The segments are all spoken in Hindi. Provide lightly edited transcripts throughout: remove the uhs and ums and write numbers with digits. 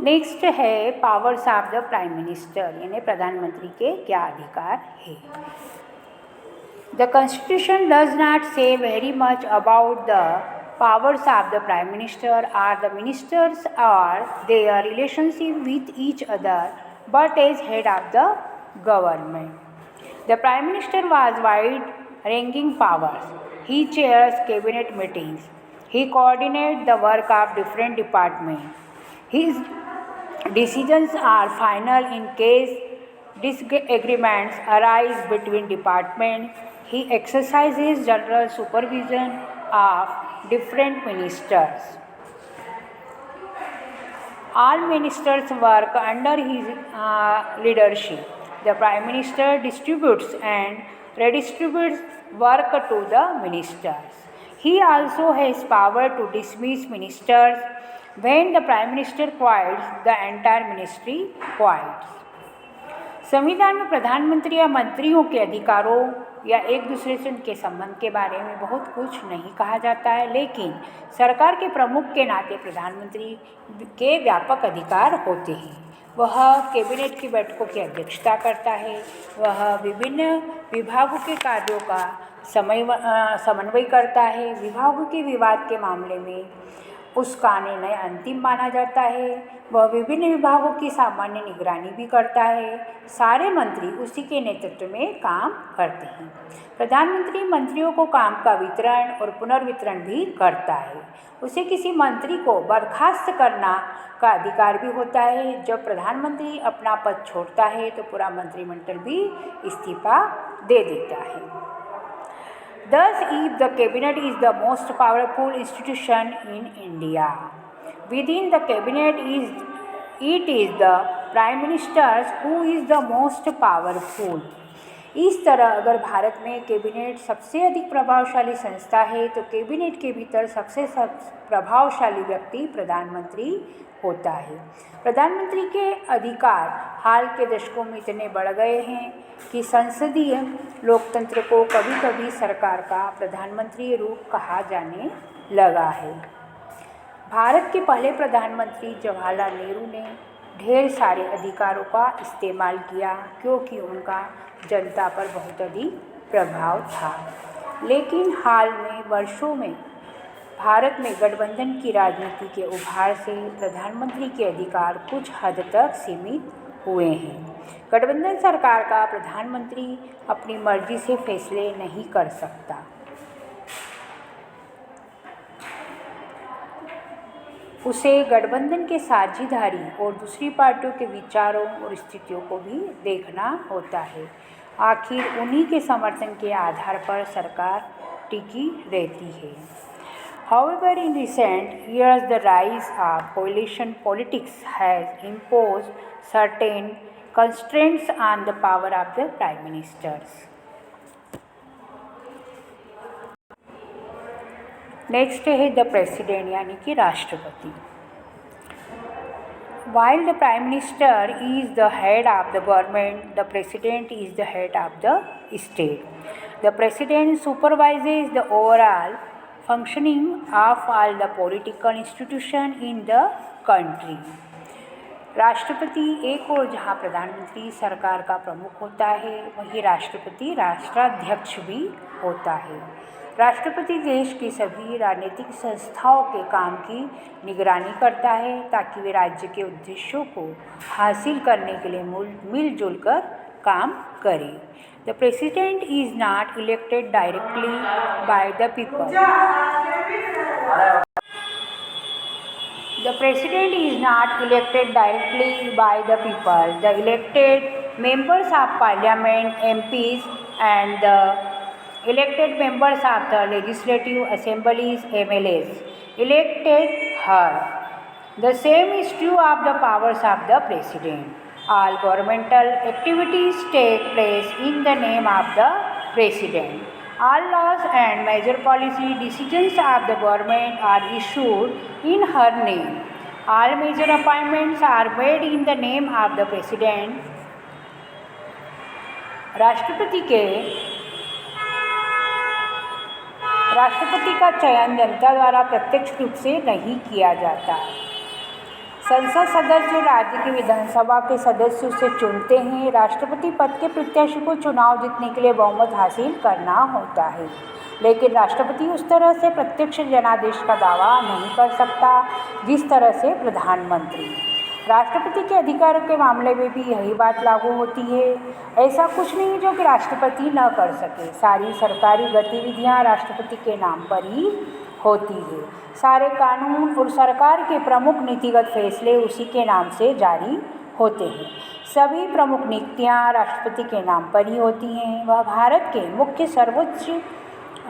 नेक्स्ट है powers of the prime minister, यानी प्रधानमंत्री के क्या अधिकार है। द कॉन्स्टिट्यूशन डज नॉट से very much about the powers of the prime minister or the ministers or their relationship with each other, but as head of the government. The prime minister was wide-ranging powers. He chairs cabinet meetings. He coordinates the work of different departments. His decisions are final in case disagreements arise between departments. He exercises general supervision of different ministers. All ministers work under his leadership. The Prime Minister distributes and redistributes work to the ministers. He also has power to dismiss ministers. When the Prime Minister quiets, the entire ministry quiets. संविधान में प्रधानमंत्री या मंत्रियों के अधिकारों या एक दूसरे से उनके संबंध के बारे में बहुत कुछ नहीं कहा जाता है, लेकिन सरकार के प्रमुख के नाते प्रधानमंत्री के व्यापक अधिकार होते हैं। वह कैबिनेट की बैठकों की अध्यक्षता करता है, वह विभिन्न विभागों के कार्यों का समन्वय करता है, विभागों के विवाद के मामले में उसका निर्णय अंतिम माना जाता है, वह विभिन्न विभागों की सामान्य निगरानी भी करता है। सारे मंत्री उसी के नेतृत्व में काम करते हैं। प्रधानमंत्री मंत्रियों को काम का वितरण और पुनर्वितरण भी करता है। उसे किसी मंत्री को बर्खास्त करना का अधिकार भी होता है। जब प्रधानमंत्री अपना पद छोड़ता है तो पूरा मंत्रिमंडल भी इस्तीफा दे देता है। Thus, if the cabinet is the most powerful institution in India, within the cabinet it is the prime minister who is the most powerful. इस तरह अगर भारत में कैबिनेट सबसे अधिक प्रभावशाली संस्था है तो कैबिनेट के भीतर सबसे प्रभावशाली व्यक्ति प्रधानमंत्री होता है। प्रधानमंत्री के अधिकार हाल के दशकों में इतने बढ़ गए हैं कि संसदीय लोकतंत्र को कभी कभी सरकार का प्रधानमंत्री रूप कहा जाने लगा है। भारत के पहले प्रधानमंत्री जवाहरलाल नेहरू ने ढेर सारे अधिकारों का इस्तेमाल किया क्योंकि उनका जनता पर बहुत अधिक प्रभाव था, लेकिन हाल में वर्षों में भारत में गठबंधन की राजनीति के उभार से प्रधानमंत्री के अधिकार कुछ हद तक सीमित हुए हैं। गठबंधन सरकार का प्रधानमंत्री अपनी मर्जी से फैसले नहीं कर सकता। उसे गठबंधन के साझेदारी और दूसरी पार्टियों के विचारों और स्थितियों को भी देखना होता है। आखिर उन्हीं के समर्थन के आधार पर सरकार टिकी रहती है। However, in recent years, the rise of coalition politics has imposed certain constraints on the power of the prime ministers. Next है द प्रेसिडेंट यानी कि राष्ट्रपति। While the prime minister is the head of the government, the president is the head of the state. The president supervises the overall functioning of all the political institutions in the country. राष्ट्रपति एक और जहाँ प्रधानमंत्री सरकार का प्रमुख होता है, वहीं राष्ट्रपति राष्ट्राध्यक्ष भी होता है। राष्ट्रपति देश की सभी राजनीतिक संस्थाओं के काम की निगरानी करता है ताकि वे राज्य के उद्देश्यों को हासिल करने के लिए मिलजुल कर काम करें। The president is not elected directly by the people. The president is not elected directly by the people. The elected members of parliament, MPs, and the elected members of the legislative assemblies, MLAs, elected her. The same is true of the powers of the president. All governmental activities take place in the name of the president. All laws and major policy decisions of the government are issued in her name. All major appointments are made in the name of the president. राष्ट्रपति का चयन जनता द्वारा प्रत्यक्ष रूप से नहीं किया जाता। संसद सदस्य राज्य की विधानसभा के सदस्यों से चुनते हैं। राष्ट्रपति पद के प्रत्याशी को चुनाव जीतने के लिए बहुमत हासिल करना होता है, लेकिन राष्ट्रपति उस तरह से प्रत्यक्ष जनादेश का दावा नहीं कर सकता जिस तरह से प्रधानमंत्री। राष्ट्रपति के अधिकारों के मामले में भी यही बात लागू होती है। ऐसा कुछ नहीं जो कि राष्ट्रपति न कर सके। सारी सरकारी गतिविधियां राष्ट्रपति के नाम पर ही होती है। सारे कानून और सरकार के प्रमुख नीतिगत फैसले उसी के नाम से जारी होते हैं। सभी प्रमुख नीतियां राष्ट्रपति के नाम पर ही होती हैं। वह भारत के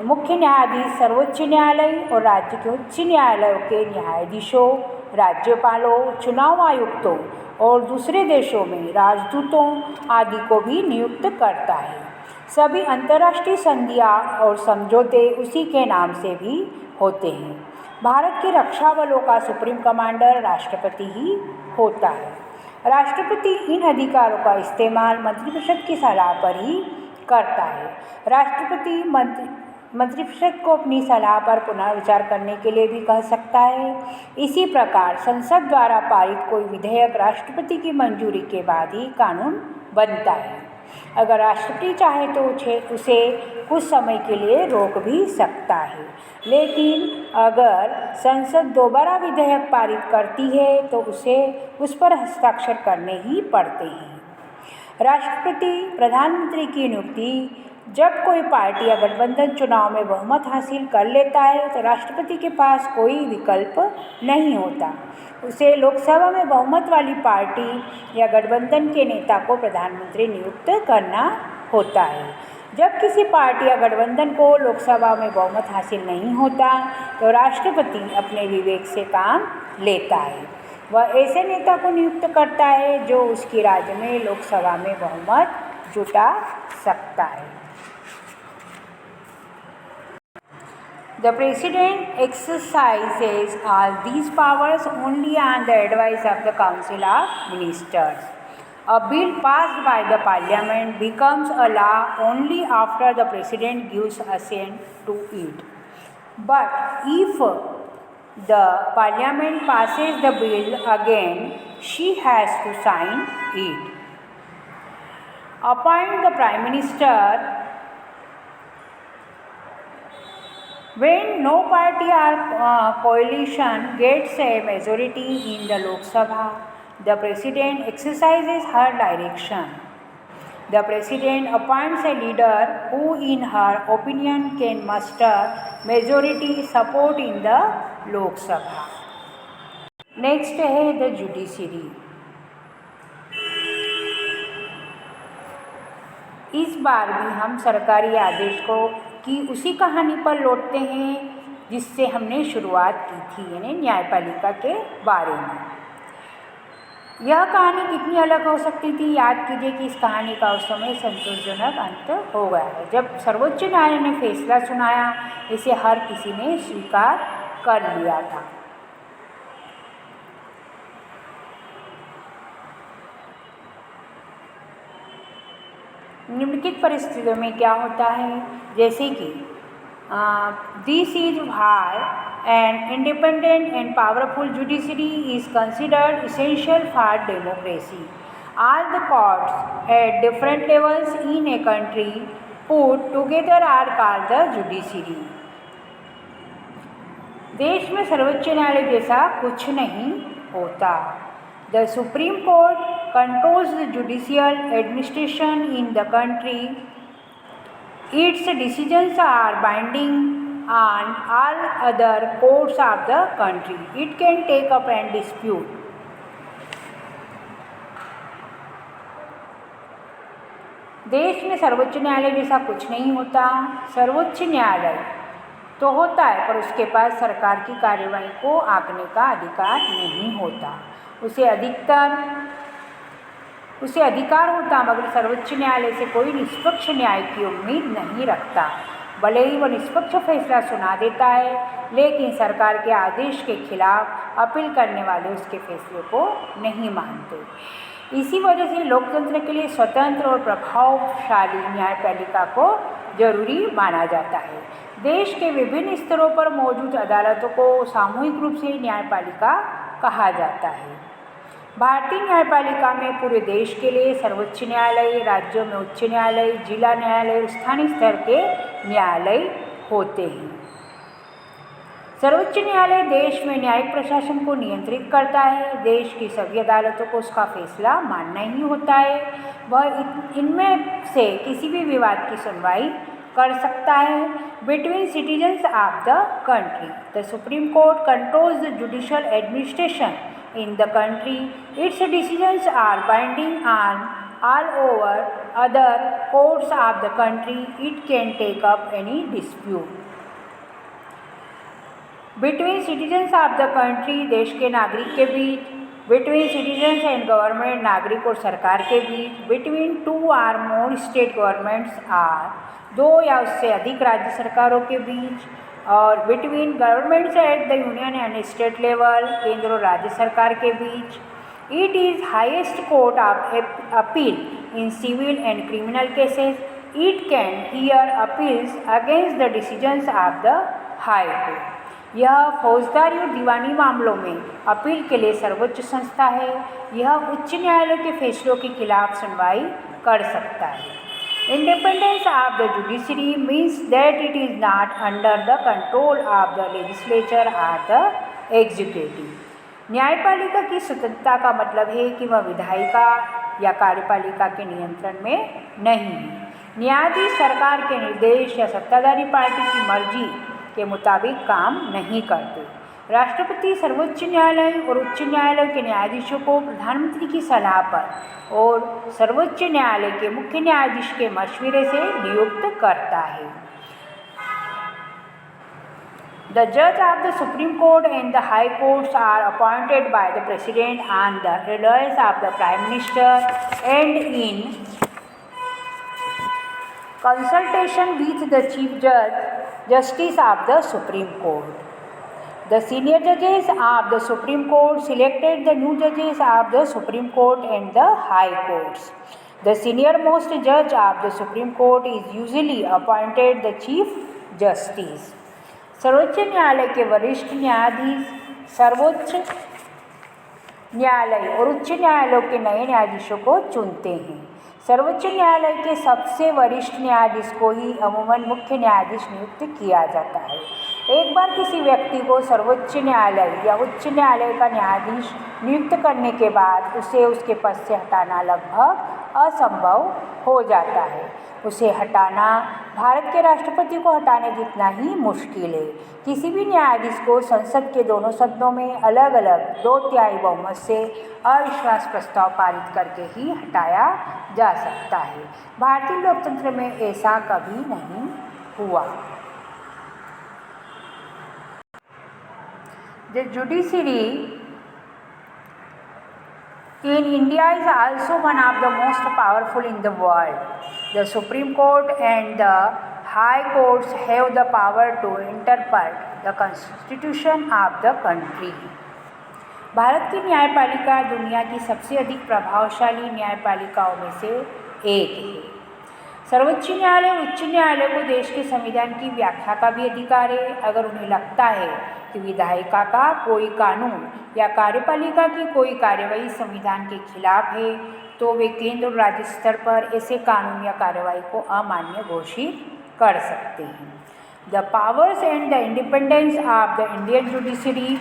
मुख्य न्यायाधीश, सर्वोच्च न्यायालय और राज्य के उच्च न्यायालयों के न्यायाधीशों, राज्यपालों, चुनाव आयुक्तों और दूसरे देशों में राजदूतों आदि को भी नियुक्त करता है। सभी अंतर्राष्ट्रीय संधियां और समझौते उसी के नाम से भी होते हैं। भारत के रक्षा बलों का सुप्रीम कमांडर राष्ट्रपति ही होता है। राष्ट्रपति इन अधिकारों का इस्तेमाल मंत्रिपरिषद की सलाह पर ही करता है। राष्ट्रपति मंत्रिपरिषद को अपनी सलाह पर पुनर्विचार करने के लिए भी कह सकता है। इसी प्रकार संसद द्वारा पारित कोई विधेयक राष्ट्रपति की मंजूरी के बाद ही कानून बनता है। अगर राष्ट्रपति चाहे तो उसे कुछ समय के लिए रोक भी सकता है, लेकिन अगर संसद दोबारा विधेयक पारित करती है तो उसे उस पर हस्ताक्षर करने ही पड़ते हैं। राष्ट्रपति प्रधानमंत्री की नियुक्ति। जब कोई पार्टी या गठबंधन चुनाव में बहुमत हासिल कर लेता है तो राष्ट्रपति के पास कोई विकल्प नहीं होता। उसे लोकसभा में बहुमत वाली पार्टी या गठबंधन के नेता को प्रधानमंत्री नियुक्त करना होता है। जब किसी पार्टी या गठबंधन को लोकसभा में बहुमत हासिल नहीं होता तो राष्ट्रपति अपने विवेक से काम लेता है। वह ऐसे नेता को नियुक्त करता है जो उसकी राज्य में लोकसभा में बहुमत जुटा सकता है। The President exercises all these powers only on the advice of the Council of Ministers. A bill passed by the Parliament becomes a law only after the President gives assent to it. But if the Parliament passes the bill again, she has to sign it. Appoint the Prime Minister. When no party or coalition gets a majority in the Lok Sabha, the President exercises her direction. The President appoints a leader who in her opinion can muster majority support in the Lok Sabha. Next है the judiciary. इस बार भी हम सरकारी आदेश की उसी कहानी पर लौटते हैं जिससे हमने शुरुआत की थी, यानी न्यायपालिका के बारे में। यह कहानी कितनी अलग हो सकती थी। याद कीजिए कि इस कहानी का उस समय संतोषजनक अंत हो गया है। जब सर्वोच्च न्यायालय ने फैसला सुनाया, इसे हर किसी ने स्वीकार कर लिया था। निम्नलिखित परिस्थितियों में क्या होता है, जैसे कि this is why an independent and powerful judiciary is considered essential for democracy. All the courts at different levels in a country put together are called the judiciary. देश में सर्वोच्च न्यायालय जैसा कुछ नहीं होता। The supreme court controls the judicial administration in the country. Its decisions are binding on all other courts of the country. It can take up and dispute. देश में सर्वोच्च न्यायालय जैसा कुछ नहीं होता। सर्वोच्च न्यायालय तो होता है पर उसके पास सरकार की कार्यवाही को आंकने का अधिकार नहीं होता। उसे अधिकार होता मगर सर्वोच्च न्यायालय से कोई निष्पक्ष न्याय की उम्मीद नहीं रखता। भले ही वह निष्पक्ष फैसला सुना देता है, लेकिन सरकार के आदेश के खिलाफ अपील करने वाले उसके फैसले को नहीं मानते। इसी वजह से लोकतंत्र के लिए स्वतंत्र और प्रभावशाली न्यायपालिका को जरूरी माना जाता है। देश के विभिन्न स्तरों पर मौजूद अदालतों को सामूहिक रूप से न्यायपालिका कहा जाता है। भारतीय न्यायपालिका में पूरे देश के लिए सर्वोच्च न्यायालय, राज्यों में उच्च न्यायालय, जिला न्यायालय और स्थानीय स्तर के न्यायालय होते हैं। सर्वोच्च न्यायालय देश में न्यायिक प्रशासन को नियंत्रित करता है। देश की सभी अदालतों को उसका फैसला मानना ही होता है। वह इनमें से किसी भी विवाद की सुनवाई कर सकता है। Between citizens of the country, the supreme court controls the judicial administration in the country. Its decisions are binding on all over other courts of the country. It can take up any dispute. Between citizens of the country, देश के नागरिक के बीच. बिटवीन सिटीजन्स एंड गवर्नमेंट, नागरिक और सरकार के बीच. Between two or more state governments are, दो या उससे अधिक राज्य सरकारों के बीच. और between governments at the union and state level, केंद्र और राज्य सरकार के बीच. It is highest court of appeal in civil and criminal cases. It can hear appeals against the decisions of the high court. यह फौजदारी और दीवानी मामलों में अपील के लिए सर्वोच्च संस्था है. यह उच्च न्यायालय के फैसलों के खिलाफ सुनवाई कर सकता है. Independence of the judiciary means that it is not under the control of the legislature और द एग्जीक्यूटिव. न्यायपालिका की स्वतंत्रता का मतलब है कि वह विधायिका या कार्यपालिका के नियंत्रण में नहीं है. न्यायाधीश सरकार के निर्देश या सत्ताधारी पार्टी की मर्जी के मुताबिक काम नहीं करते. राष्ट्रपति सर्वोच्च न्यायालय और उच्च न्यायालय के न्यायाधीशों को प्रधानमंत्री की सलाह पर और सर्वोच्च न्यायालय के मुख्य न्यायाधीश के मशवरे से नियुक्त करता है. The judge of the Supreme Court and the High Courts are appointed by the President on the advice of the Prime Minister and in consultation with the Chief Justice of the Supreme Court. The senior judges of the Supreme Court selected the new judges of the Supreme Court and the High Courts. The senior-most judge of the Supreme Court is usually appointed the Chief Justice. सर्वोच्च न्यायालय के वरिष्ठ न्यायाधीश सर्वोच्च न्यायालय और उच्च न्यायालयों के नए न्यायाधीशों को चुनते हैं. सर्वोच्च न्यायालय के सबसे वरिष्ठ न्यायाधीश को ही अमूमन मुख्य न्यायाधीश नियुक्त किया जाता है. एक बार किसी व्यक्ति को सर्वोच्च न्यायालय या उच्च न्यायालय का न्यायाधीश नियुक्त करने के बाद उसे उसके पद से हटाना लगभग असंभव हो जाता है. उसे हटाना भारत के राष्ट्रपति को हटाने जितना ही मुश्किल है. किसी भी न्यायाधीश को संसद के दोनों सदनों में अलग अलग 2/3 बहुमत से अविश्वास प्रस्ताव पारित करके ही हटाया जा सकता है. भारतीय लोकतंत्र में ऐसा कभी नहीं हुआ. The judiciary in India is also one of the most powerful in the world. The Supreme Court and the High Courts have the power to interpret the Constitution of the country. Bharat की न्यायपालिका दुनिया की सबसे अधिक प्रभावशाली न्यायपालिकाओं में से एक है. सर्वोच्च न्यायालय और उच्च न्यायालय को देश के संविधान की व्याख्या का भी अधिकार है. अगर उन्हें लगता है कि विधायिका का कोई कानून या कार्यपालिका की कोई कार्यवाही संविधान के खिलाफ है तो वे केंद्र और राज्य स्तर पर ऐसे कानून या कार्यवाही को अमान्य घोषित कर सकते हैं. The powers and the independence of the Indian judiciary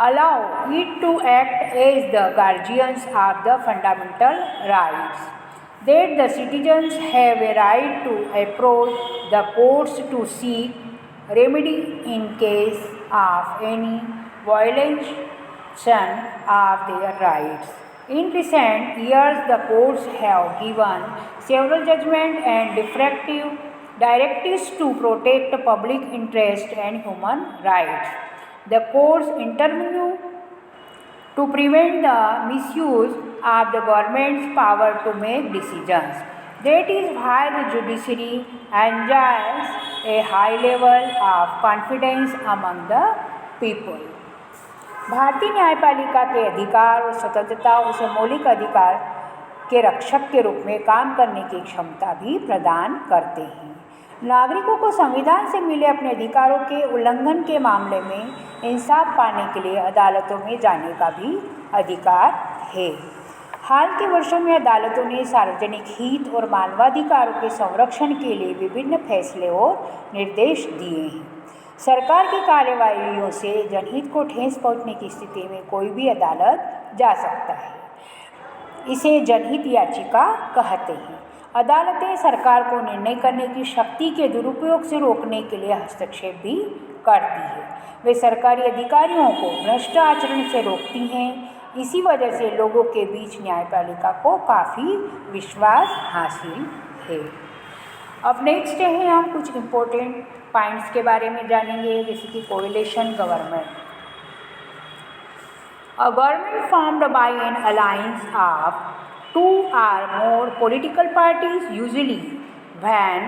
allow it to act as the guardians of the fundamental rights. That the citizens have a right to approach the courts to seek remedy in case of any violation of their rights. In recent years, the courts have given several judgments and directives to protect public interest and human rights. The courts intervene to prevent the misuse of the government's power to make decisions. That is why the judiciary enjoys a high level of confidence among the people. भारतीय न्यायपालिका के अधिकार और स्वतंत्रता उसे मौलिक अधिकार के रक्षक के रूप में काम करने की क्षमता भी प्रदान करते हैं. नागरिकों को संविधान से मिले अपने अधिकारों के उल्लंघन के मामले में इंसाफ पाने के लिए अदालतों में जाने का भी अधिकार है। हाल के वर्षों में अदालतों ने सार्वजनिक हित और मानवाधिकारों के संरक्षण के लिए विभिन्न फैसले और निर्देश दिए हैं। सरकार की कार्यवाहियों से जनहित को ठेस पहुंचने की स्थिति में कोई भी अदालत जा सकता है। इसे जनहित याचिका कहते हैं। अदालतें सरकार को निर्णय करने की शक्ति के दुरुपयोग से रोकने के लिए हस्तक्षेप भी करती है। वे सरकारी अधिकारियों को भ्रष्ट आचरण से रोकती हैं। इसी वजह से लोगों के बीच न्यायपालिका को काफ़ी विश्वास हासिल है। अब नेक्स्ट है, हम कुछ इम्पोर्टेंट पॉइंट्स के बारे में जानेंगे, जैसे कि coalition government. A government formed by an alliance of two or more political parties, usually when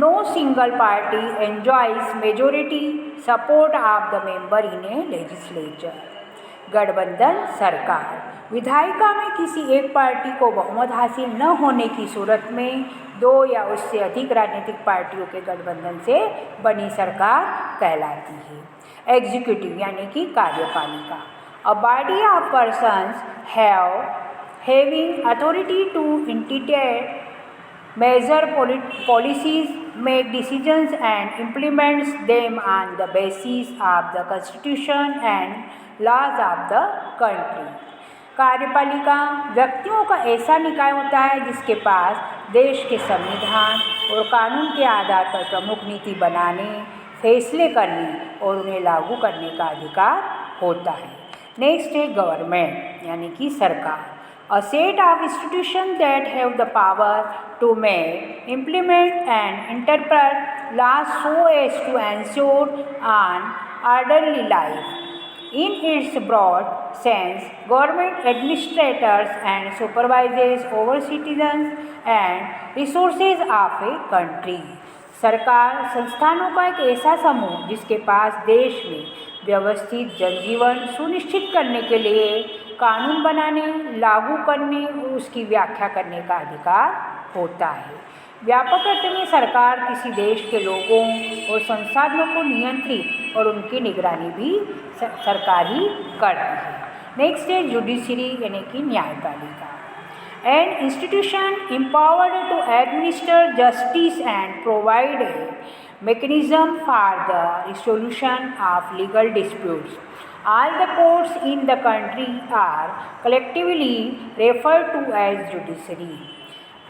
no single party enjoys majority support of the member in a legislature. गठबंधन सरकार विधायिका में किसी एक पार्टी को बहुमत हासिल न होने की सूरत में दो या उससे अधिक राजनीतिक पार्टियों के गठबंधन से बनी सरकार कहलाती है। एग्जीक्यूटिव यानी कि कार्यपालिका। A body of persons having authority to initiate, measure policies, make decisions and implements them on the basis of the constitution and laws of the country. कार्यपालिका व्यक्तियों का ऐसा निकाय होता है जिसके पास देश के संविधान और कानून के आधार पर प्रमुख नीति बनाने, फैसले करने और उन्हें लागू करने का अधिकार होता है। नेक्स्ट है गवर्नमेंट यानी कि सरकार। A set of institution that have the power to make, implement and interpret laws so as to ensure an orderly life. In its broad sense, government administrators and supervises over citizens and resources of a country. सरकार संस्थानों का एक ऐसा समूह जिसके पास देश में व्यवस्थित जनजीवन सुनिश्चित करने के लिए कानून बनाने, लागू करने और उसकी व्याख्या करने का अधिकार होता है। व्यापक अर्थ में सरकार किसी देश के लोगों और संसाधनों को नियंत्रित और उनकी निगरानी भी सरकार ही करती है। नेक्स्ट है जुडिशरी यानी कि न्यायपालिका। An institution empowered to administer justice and provide a mechanism for the resolution of legal disputes. All the courts in the country are collectively referred to as judiciary.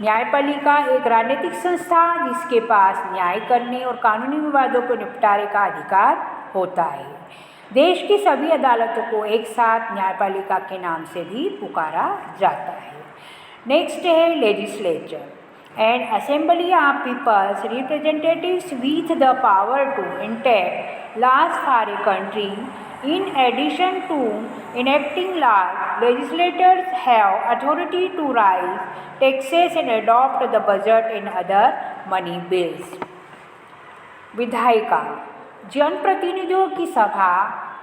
न्यायपालिका एक राजनीतिक संस्था जिसके पास न्याय करने और कानूनी विवादों को निपटारे का अधिकार होता है। देश की सभी अदालतों को एक साथ न्यायपालिका के नाम से भी पुकारा जाता है। नेक्स्ट है legislature. An assembly of people's representatives with the power to enact laws for a country. In addition to enacting laws, legislators have authority to raise taxes and adopt the budget and other money bills. विधायिका जनप्रतिनिधियों की सभा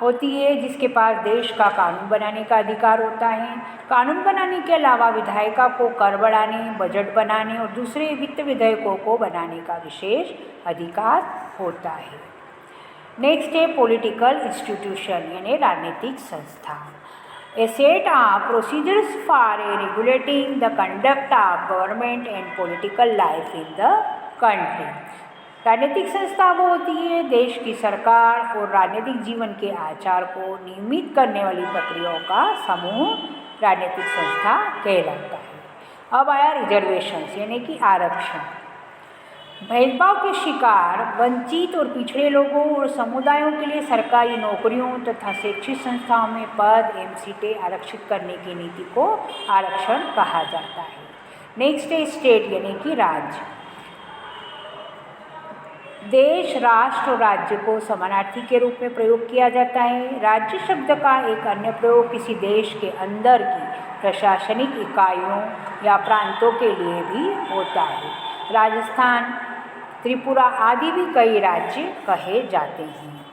होती है जिसके पास देश का कानून बनाने का अधिकार होता है। कानून बनाने के अलावा विधायिका को कर बढ़ाने, बजट बनाने और दूसरे वित्त विधेयकों को बनाने का विशेष अधिकार होता है। नेक्स्ट है पॉलिटिकल इंस्टीट्यूशन यानी राजनीतिक संस्था। A set of procedures for regulating the conduct of government and political life in the country. राजनीतिक संस्था वो होती है देश की सरकार और राजनीतिक जीवन के आचार को नियमित करने वाली प्रक्रियाओं का समूह राजनीतिक संस्था कहलाता है। अब आया रिजर्वेशंस यानी कि आरक्षण। भेदभाव के शिकार वंचित और पिछड़े लोगों और समुदायों के लिए सरकारी नौकरियों तथा शैक्षिक संस्थाओं में पद एवं सीटें आरक्षित करने की नीति को आरक्षण कहा जाता है। नेक्स्ट है स्टेट यानी कि राज्य। देश, राष्ट्र और राज्य को समानार्थी के रूप में प्रयोग किया जाता है। राज्य शब्द का एक अन्य प्रयोग किसी देश के अंदर की प्रशासनिक इकाइयों या प्रांतों के लिए भी होता है। राजस्थान, त्रिपुरा आदि भी कई राज्य कहे जाते हैं।